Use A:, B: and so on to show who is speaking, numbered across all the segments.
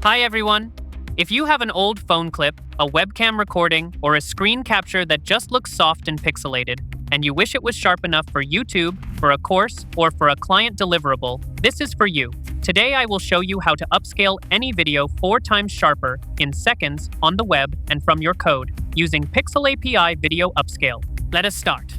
A: Hi everyone! If you have an old phone clip, a webcam recording, or a screen capture that just looks soft and pixelated, and you wish it was sharp enough for YouTube, for a course, or for a client deliverable, this is for you. Today I will show you how to upscale any video 4 times sharper in seconds on the web and from your code using pixelapi video upscale. Let us start.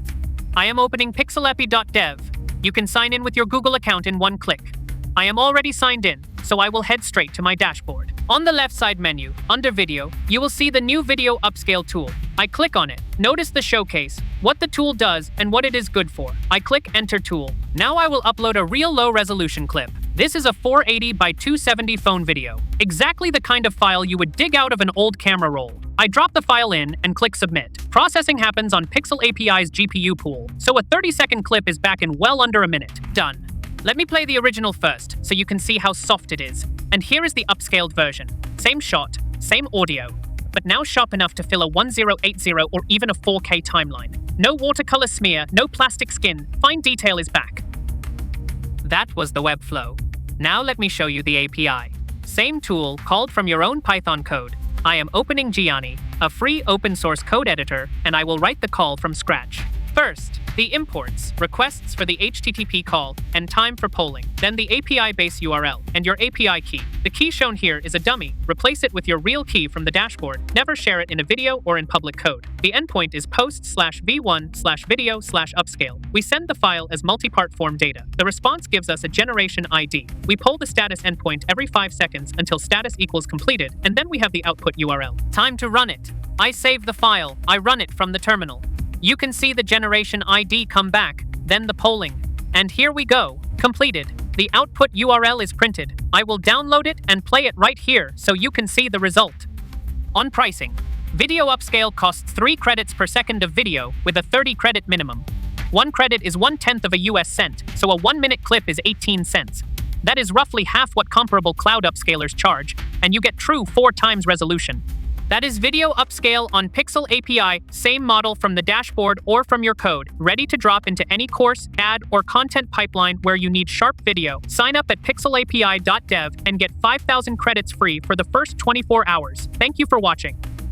A: I am opening pixelapi.dev. You can sign in with your Google account in one click. I am already signed in, so I will head straight to my dashboard. On the left side menu, under Video, you will see the new Video Upscale tool. I click on it. Notice the showcase, what the tool does, and what it is good for. I click Enter Tool. Now I will upload a real low-resolution clip. This is a 480 by 270 phone video. Exactly the kind of file you would dig out of an old camera roll. I drop the file in and click Submit. Processing happens on pixelapi's GPU pool, so a 30-second clip is back in well under a minute. Done. Let me play the original first, so you can see how soft it is. And here is the upscaled version. Same shot, same audio, but now sharp enough to fill a 1080 or even a 4K timeline. No watercolor smear, no plastic skin, fine detail is back. That was the web flow. Now let me show you the API. Same tool, called from your own Python code. I am opening Gianni, a free open source code editor, and I will write the call from scratch. First, the imports, requests for the HTTP call, and time for polling. Then the API base URL, and your API key. The key shown here is a dummy. Replace it with your real key from the dashboard. Never share it in a video or in public code. The endpoint is post/v1/video/upscale. We send the file as multi-part form data. The response gives us a generation ID. We poll the status endpoint every 5 seconds until status equals completed, and then we have the output URL. Time to run it. I save the file. I run it from the terminal. You can see the generation ID come back, then the polling. And here we go, completed. The output URL is printed. I will download it and play it right here so you can see the result. On pricing, Video Upscale costs 3 credits per second of video with a 30 credit minimum. 1 credit is 1/10 of a US cent, so a 1-minute clip is 18 cents. That is roughly half what comparable cloud upscalers charge, and you get true 4 times resolution. That is Video Upscale on pixelapi, same model from the dashboard or from your code, ready to drop into any course, ad, or content pipeline where you need sharp video. Sign up at pixelapi.dev and get 5,000 credits free for the first 24 hours. Thank you for watching.